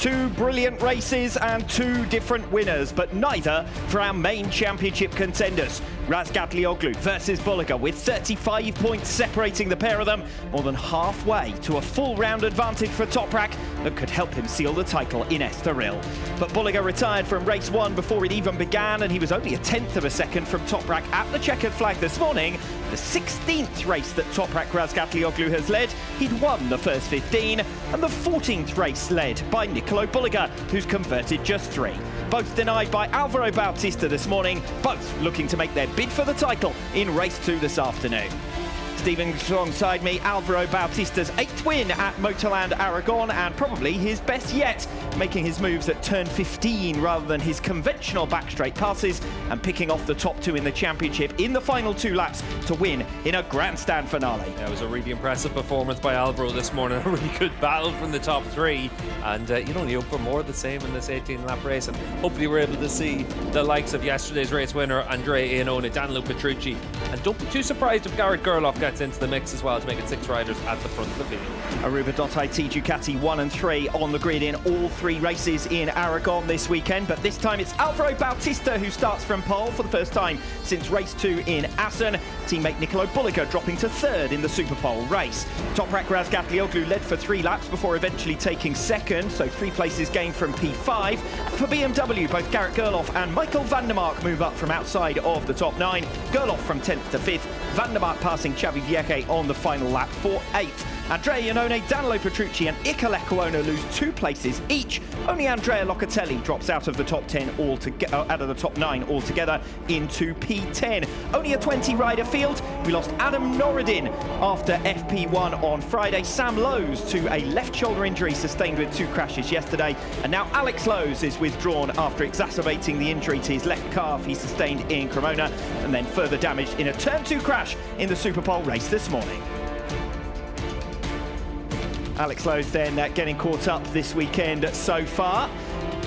Two brilliant races and two different winners, but neither for our main championship contenders. Razgatlioglu versus Bulliger, with 35 points separating the pair of them, more than halfway to a full round advantage for Toprak that could help him seal the title in Estoril. But Bulliger retired from race one before it even began, and he was only a tenth of a second from Toprak at the checkered flag this morning. The 16th race that Toprak Razgatlioglu has led, he'd won the first 15, and the 14th race led by Nicolo Bulliger, who's converted just 3. Both denied by Alvaro Bautista this morning, both looking to make their bid for the title in race 2 this afternoon. Steven alongside me, Alvaro Bautista's 8th win at Motorland Aragon, and probably his best yet, making his moves at turn 15 rather than his conventional back straight passes, and picking off the top 2 in the championship in the final 2 laps to win in a grandstand finale. Yeah, it was a really impressive performance by Alvaro this morning, a really good battle from the top 3, and you only hope for more of the same in this 18-lap race, and hopefully we're able to see the likes of yesterday's race winner Andrea Iannone, Danilo Petrucci, and don't be too surprised if Garrett Gerloff gets into the mix as well to make it 6 riders at the front of the field. Aruba.it Ducati 1 and 3 on the grid in all 3 races in Aragon this weekend, but this time it's Alvaro Bautista who starts from pole for the first time since race 2 in Assen. Teammate Nicolo Bulliger dropping to 3rd in the Superpole race. Toprak Razgatlioglu led for 3 laps before eventually taking 2nd, so 3 places gained from P5. For BMW, both Garrett Gerloff and Michael van der Mark move up from outside of the top 9. Gerloff from 10th to 5th, van der Mark passing Xavi Vieque on the final lap for 8th. Andrea Iannone, Danilo Petrucci and Iker Lecuona lose 2 places each. Only Andrea Locatelli drops out of the top 10 out of the top 9 altogether into P10. Only a 20-rider field. We lost Adam Norridin after FP1 on Friday. Sam Lowes to a left shoulder injury sustained with 2 crashes yesterday. And now Alex Lowes is withdrawn after exacerbating the injury to his left calf he sustained in Cremona, and then further damaged in a turn 2 crash in the Superpole race this morning. Alex Lowes then getting caught up this weekend so far,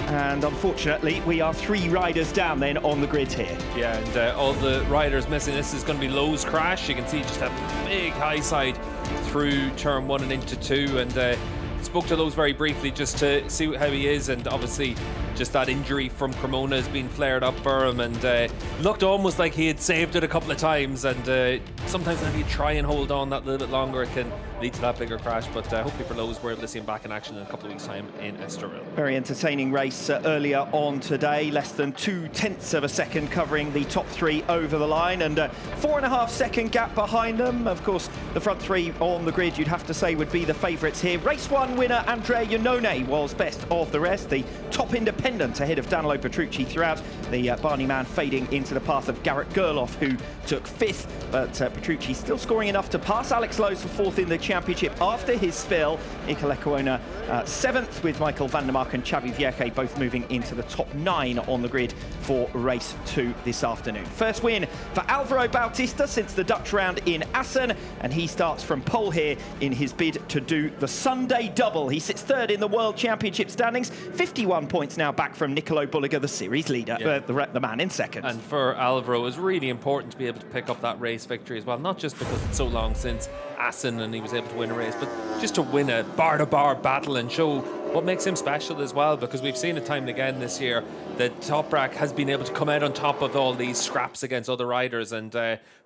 and unfortunately we are 3 riders down then on the grid here. Yeah, and all the riders missing. This is going to be Lowes' crash. You can see just a big high side through turn 1 and into 2, and spoke to Lowes very briefly just to see how he is, and obviously just that injury from Cremona has been flared up for him, and looked almost like he had saved it a couple of times, and sometimes if you try and hold on that little bit longer it can lead to that bigger crash, but hopefully for Lowes we're able to see him back in action in a couple of weeks time in Estoril. Very entertaining race earlier on today, less than 0.2 of a second covering the top 3 over the line, and 4.5 second gap behind them. Of course the front 3 on the grid you'd have to say would be the favourites here. Race 1 winner Andrea Iannone was best of the rest, the top independent ahead of Danilo Petrucci throughout. The Barney man fading into the path of Garrett Gerloff, who took 5th, but Petrucci still scoring enough to pass Alex Lowes for 4th in the championship after his spill. Iker Lecuona 7th, with Michael van der Mark and Xavi Vieque both moving into the top 9 on the grid for race 2 this afternoon. First win for Alvaro Bautista since the Dutch round in Assen, and he starts from pole here in his bid to do the Sunday double. He sits 3rd in the World Championship standings, 51 points now back from Nicolo Bulliger, the series leader, yeah. The man in 2nd. And for Alvaro, it was really important to be able to pick up that race victory as well, not just because it's so long since Assen and he was able to win a race, but just to win a bar-to-bar battle and show what makes him special as well, because we've seen it time and again this year that Toprak has been able to come out on top of all these scraps against other riders, and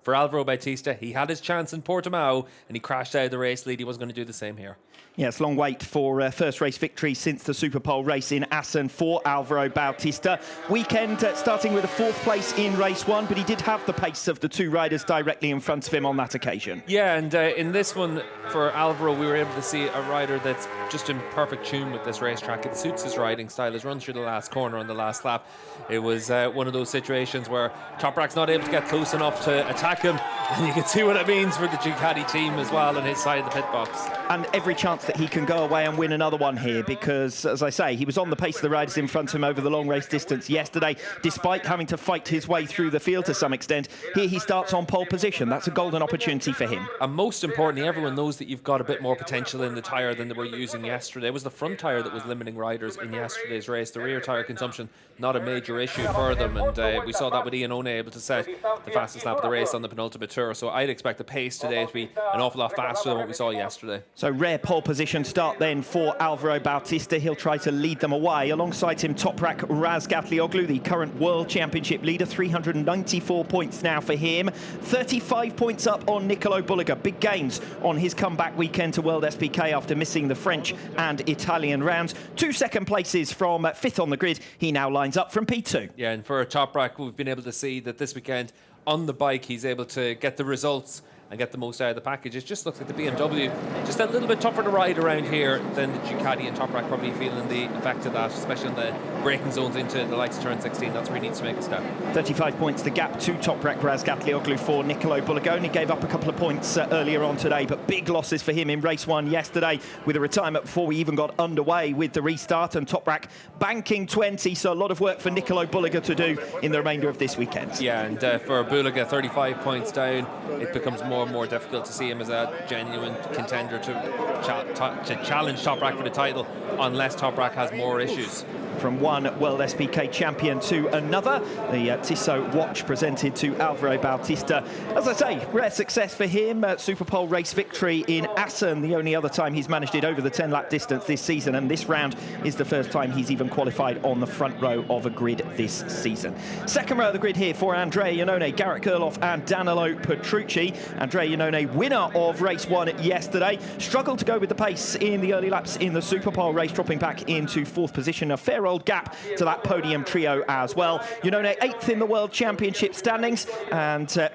for Alvaro Bautista, he had his chance in Portimao and he crashed out of the race lead. He wasn't going to do the same here. Yes, long wait for first race victory since the Superpole race in Assen for Alvaro Bautista. Weekend starting with a 4th place in race 1, but he did have the pace of the 2 riders directly in front of him on that occasion. Yeah, and in this one for Alvaro, we were able to see a rider that's just in perfect tune with this racetrack. It suits his riding style. His run through the last corner on the last lap, it was one of those situations where Toprak's not able to get close enough to attack him, and you can see what it means for the Ducati team as well on his side of the pit box. And every chance that he can go away and win another one here, because, as I say, he was on the pace of the riders in front of him over the long race distance yesterday, despite having to fight his way through the field to some extent. Here he starts on pole position. That's a golden opportunity for him. And most importantly, everyone knows that you've got a bit more potential in the tyre than they were using yesterday. It was the front tyre that was limiting riders in yesterday's race. The rear tyre consumption, not a major issue for them, and we saw that with Iannone able to set the fastest lap of the race on the penultimate turn. Tour. So I'd expect the pace today to be an awful lot faster than what we saw yesterday. So rare pole position start then for Alvaro Bautista. He'll try to lead them away. Alongside him, Toprak Razgatlioglu, the current World Championship leader. 394 points now for him. 35 points up on Nicolo Bulliger. Big gains on his comeback weekend to World SBK after missing the French and Italian rounds. 2 second places from 5th on the grid. He now lines up from P2. Yeah, and for Toprak, we've been able to see that this weekend on the bike he's able to get the results and get the most out of the package. It just looks like the BMW just a little bit tougher to ride around here than the Ducati, and Toprak probably feeling the effect of that, especially on the braking zones into the likes of turn 16. That's where he needs to make a step. 35 points the gap to Toprak Razgatlioglu for Nicolo Bulliger. He gave up a couple of points earlier on today, but big losses for him in race 1 yesterday with a retirement before we even got underway with the restart, and Toprak banking 20, so a lot of work for Nicolo Bulliger to do in the remainder of this weekend. Yeah, and for Bulliger, 35 points down, it becomes more and more difficult to see him as a genuine contender to challenge Toprak for the title unless Toprak has more issues. From one World SBK champion to another, the Tissot watch presented to Alvaro Bautista. As I say, rare success for him. Superpole race victory in Assen, the only other time he's managed it over the 10-lap distance this season, and this round is the first time he's even qualified on the front row of a grid this season. Second row of the grid here for Andrea Iannone, Garrett Gerloff and Danilo Petrucci. Andrea Iannone, winner of race 1 yesterday, struggled to go with the pace in the early laps in the Superpole race, dropping back into 4th position. A fair old gap to that podium trio as well. Iannone 8th in the World Championship standings, and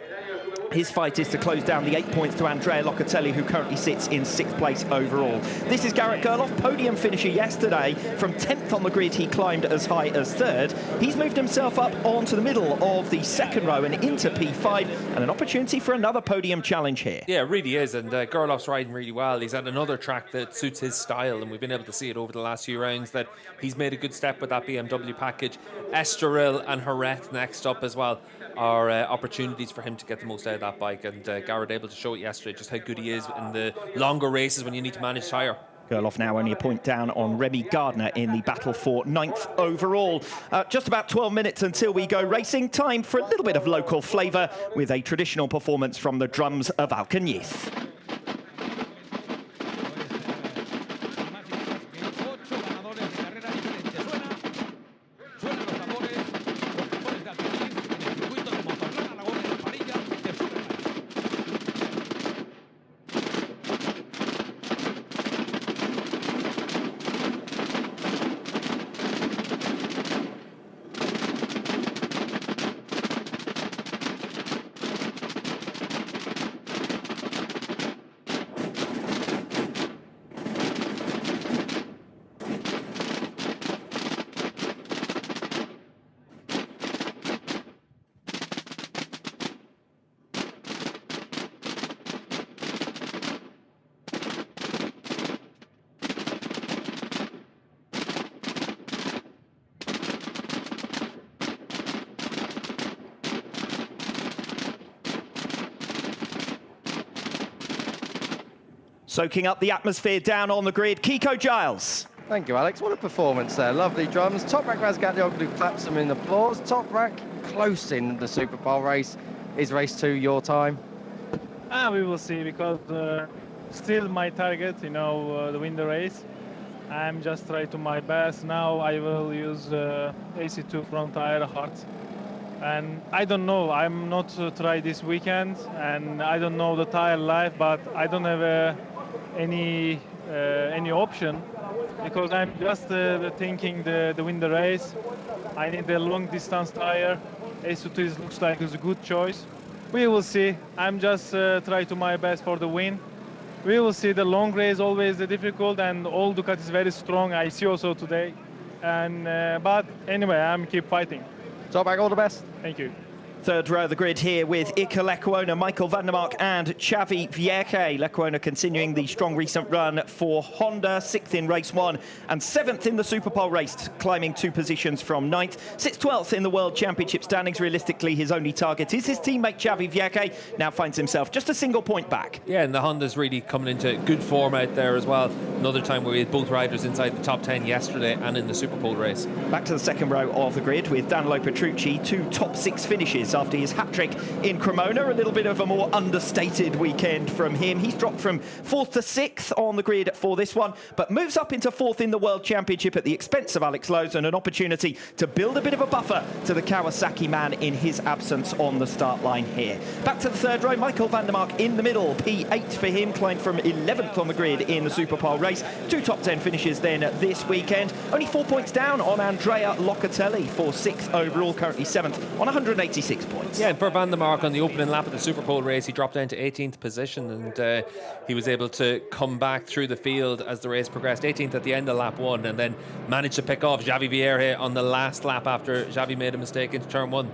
his fight is to close down the 8 points to Andrea Locatelli, who currently sits in 6th place overall. This is Garrett Gerloff, podium finisher yesterday. From 10th on the grid, he climbed as high as 3rd. He's moved himself up onto the middle of the second row and into P5, and an opportunity for another podium challenge here. Yeah, it really is, and Gerloff's riding really well. He's at another track that suits his style, and we've been able to see it over the last few rounds that he's made a good step with that BMW package. Estoril and Jerez next up as well are opportunities for him to get the most out of that bike, and Garrett able to show it yesterday just how good he is in the longer races when you need to manage tyre. Gerloff now only a point down on Remy Gardner in the battle for 9th overall. Just about 12 minutes until we go racing. Time for a little bit of local flavour with a traditional performance from the drums of Alcañiz. Soaking up the atmosphere down on the grid, Kiko Giles. Thank you, Alex. What a performance there. Lovely drums. Toprak Razgatlioglu claps them in applause. Toprak close in the Superpole race. Is race 2 your time? We will see, because still my target, to win the race. I'm just trying to my best. Now I will use AC2 front tire hard. And I don't know, I'm not try this weekend, and I don't know the tire life, but I don't have any option, because I'm just thinking the win the race. I need a long distance tire. AC2 looks like it's a good choice. We will see. I'm just try to my best for the win. We will see. The long race always difficult, and all Ducati is very strong. I see also today. And but anyway, I'm keep fighting. Toprak, all the best. Thank you. Third row of the grid here with Iker Lecuona, Michael van der Mark and Xavi Vierge. Lecuona continuing the strong recent run for Honda, 6th in race 1 and 7th in the Superpole race, climbing 2 positions from 9th. Sits 12th in the World Championship standings. Realistically, his only target is his teammate Xavi Vierge. Now finds himself just a single point back. Yeah, and the Honda's really coming into good form out there as well. Another time where we had both riders inside the top 10 yesterday and in the Superpole race. Back to the second row of the grid with Danilo Petrucci, 2 top 6 finishes points after his hat-trick in Cremona. A little bit of a more understated weekend from him. He's dropped from 4th to 6th on the grid for this one, but moves up into 4th in the World Championship at the expense of Alex Lowes, and an opportunity to build a bit of a buffer to the Kawasaki man in his absence on the start line here. Back to the third row, Michael van der Mark in the middle. P8 for him, climbed from 11th on the grid in the Superpole race. 2 top 10 finishes then this weekend. Only 4 points down on Andrea Locatelli for 6th overall, currently 7th on 186 points. Yeah, for Van der Mark on the opening lap of the Superpole race, he dropped down to 18th position, and he was able to come back through the field as the race progressed. 18th at the end of lap 1, and then managed to pick off Xavi Vierge on the last lap after Xavi made a mistake into turn 1.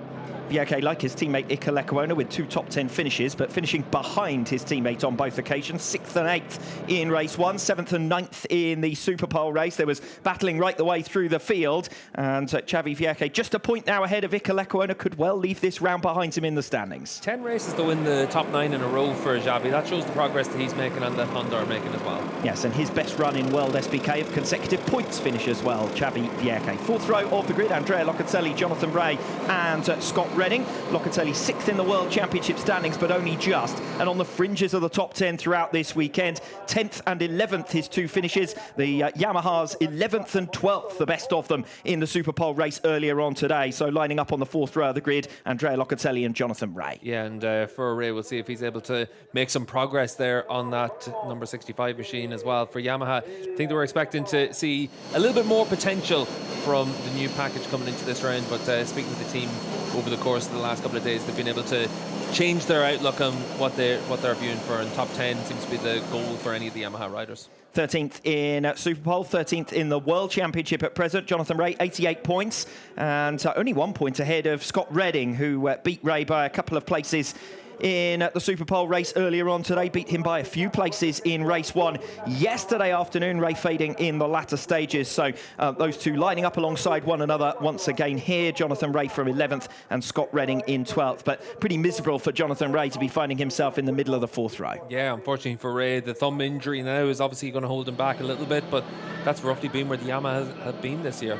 Vierge, like his teammate Iker Lecuona, with 2 top 10 finishes, but finishing behind his teammate on both occasions. 6th and 8th in race 1, 7th and 9th in the Superpole race. There was battling right the way through the field, and Xavi Vierge, just a point now ahead of Iker Lecuona, could well leave this round behind him in the standings. 10 races to win the top 9 in a row for Xavi. That shows the progress that he's making and that Honda are making as well. Yes, and his best run in World SBK of consecutive points finish as well, Xavi Vierge. 4th row of the grid, Andrea Locatelli, Jonathan Rea and Scott Redding. Locatelli 6th in the World Championship standings, but only just, and on the fringes of the top 10 throughout this weekend. 10th and 11th, his 2 finishes. The Yamaha's 11th and 12th, the best of them in the Superpole race earlier on today. So lining up on the 4th row of the grid, Andrea Locatelli and Jonathan Rea. Yeah, and for Rea, we'll see if he's able to make some progress there on that number 65 machine as well. For Yamaha, I think they were expecting to see a little bit more potential from the new package coming into this round, but speaking to the team over the course of the last couple of days, they've been able to change their outlook on what they're viewing for, and top 10 seems to be the goal for any of the Yamaha riders. 13th in Superpole, 13th in the World Championship at present. Jonathan Rea, 88 points, and only 1 point ahead of Scott Redding, who beat Rea by a couple of places in the Superpole race earlier on today. Beat him by a few places in race 1 yesterday afternoon. Rea fading in the latter stages, so those two lining up alongside one another once again here. Jonathan Rea from 11th and Scott Redding in 12th, but pretty miserable for Jonathan Rea to be finding himself in the middle of the 4th row. Yeah, unfortunately for Rea, the thumb injury now is obviously going to hold him back a little bit, but that's roughly been where the Yamaha have been this year.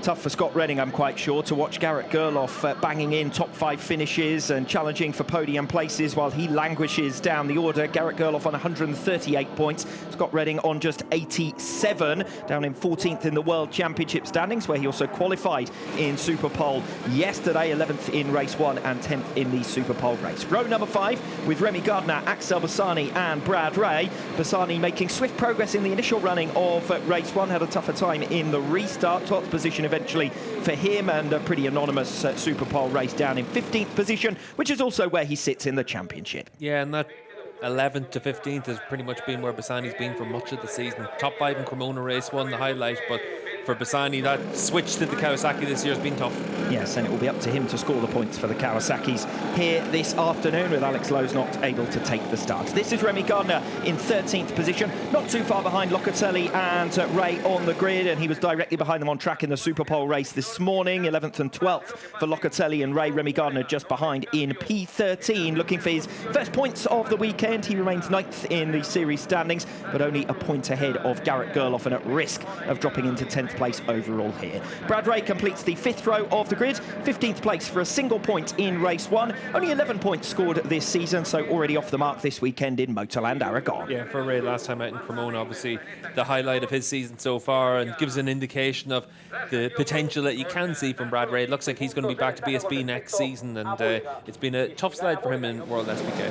Tough for Scott Redding, I'm quite sure, to watch Garrett Gerloff banging in top 5 finishes and challenging for podium places while he languishes down the order. Garrett Gerloff on 138 points, Scott Redding on just 87, down in 14th in the World Championship standings, where he also qualified in Superpole yesterday. 11th in race 1 and 10th in the Superpole race. Row number 5 with Remy Gardner, Axel Bassani and Brad Rea. Bassani making swift progress in the initial running of race 1, had a tougher time in the restart. 12th position eventually for him, and a pretty anonymous Superpole race down in 15th position, which is also where he sits in the championship. Yeah, and that 11th to 15th has pretty much been where Bassani's been for much of the season. Top 5 in Cremona race 1, the highlight, but for Bassani, that switch to the Kawasaki this year has been tough. Yes, and it will be up to him to score the points for the Kawasaki's here this afternoon, with Alex Lowes not able to take the start. This is Remy Gardner in 13th position, not too far behind Locatelli and Rea on the grid, and he was directly behind them on track in the Superpole race this morning. 11th and 12th for Locatelli and Rea. Remy Gardner just behind in P13, looking for his first points of the weekend. He remains 9th in the series standings, but only a point ahead of Garrett Gerloff, and at risk of dropping into 10th place overall here. Brad Rea completes the 5th row of the grid, 15th place for a single point in race 1. Only 11 points scored this season, so already off the mark this weekend in Motorland Aragon. Yeah, for Rea last time out in Cremona, obviously the highlight of his season so far, and gives an indication of the potential that you can see from Brad Rea. It looks like he's going to be back to BSB next season, and it's been a tough slide for him in World SBK.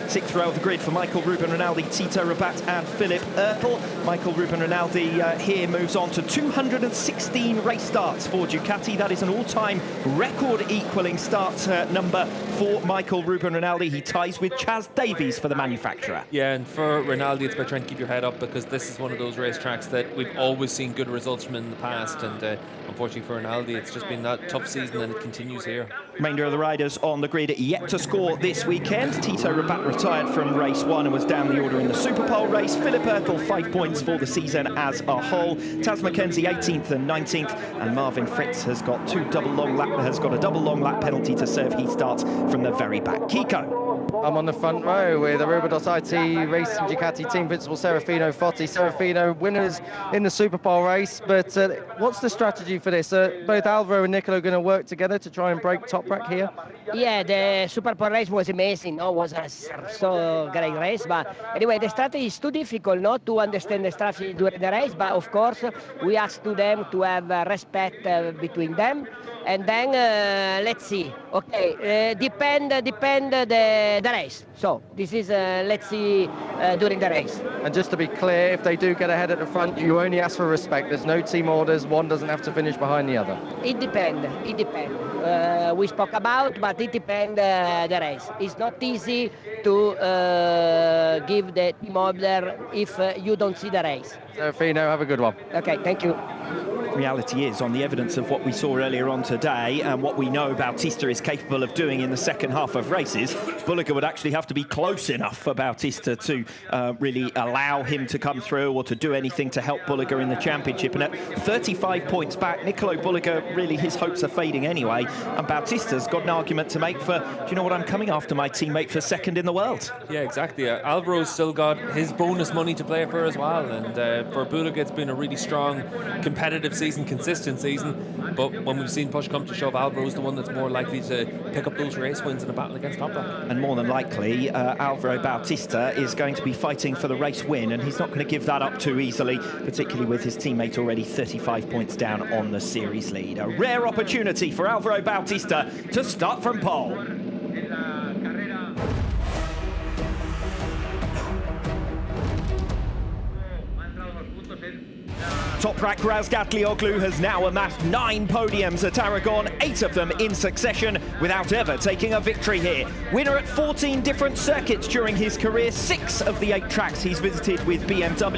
6th row of the grid for Michael Ruben Rinaldi, Tito Rabat and Philip Ertl. Michael Ruben Rinaldi here moves on to 216 race starts for Ducati. That is an all-time record equaling start number for Michael Ruben Rinaldi. He ties with Chaz Davies for the manufacturer. Yeah, and for Rinaldi, it's about trying to keep your head up, because this is one of those racetracks that we've always seen good results from in the past, and unfortunately for Rinaldi, it's just been that tough season, and it continues here. Remainder of the riders on the grid yet to score this weekend. Tito Rabat retired from race 1 and was down the order in the Superpole race. Philip Ertl 5 points for the season as a whole. Taz McKenzie 18th and 19th, and Marvin Fritz has got a double long lap penalty to serve. He starts from the very back. Kiko. I'm on the front row with Aruba.it Racing Ducati team principal Serafino Fotti. Serafino, winners in the Super Pole race, but what's the strategy for this? Both Alvaro and Nicolo are going to work together to try and break Toprak here? Yeah, the Super Pole race was amazing, no? Was a so great race, but anyway, the strategy is too difficult not to understand the strategy during the race, but of course we ask to them to have respect between them, and then let's see. Okay, depend the race. So this is let's see during the race. And just to be clear, if they do get ahead at the front, you only ask for respect. There's no team orders. One doesn't have to finish behind the other. It depends. It depends. We spoke about, but it depends the race. It's not easy to give the team order if you don't see the race. Serafino, have a good one. Okay, thank you. Reality is, on the evidence of what we saw earlier on today and what we know Bautista is capable of doing in the second half of races, Bulliger would actually have to be close enough for Bautista to really allow him to come through or to do anything to help Bulliger in the championship. And at 35 points back, Nicolo Bulliger, really his hopes are fading anyway, and Bautista's got an argument to make for, do you know what, I'm coming after my teammate for second in the world. Yeah, exactly. Alvaro's still got his bonus money to play for as well, and for Bulliger it's been a really strong competitive season, consistent season, but when we've seen push come to shove, Alvaro's the one that's more likely to pick up those race wins in a battle against Toprak. And more than likely, Alvaro Bautista is going to be fighting for the race win, and he's not going to give that up too easily, particularly with his teammate already 35 points down on the series lead. A rare opportunity for Alvaro Bautista to start from pole. Toprak Razgatlioglu has now amassed 9 podiums at Aragon, 8 of them in succession, without ever taking a victory here. Winner at 14 different circuits during his career, 6 of the 8 tracks he's visited with BMW.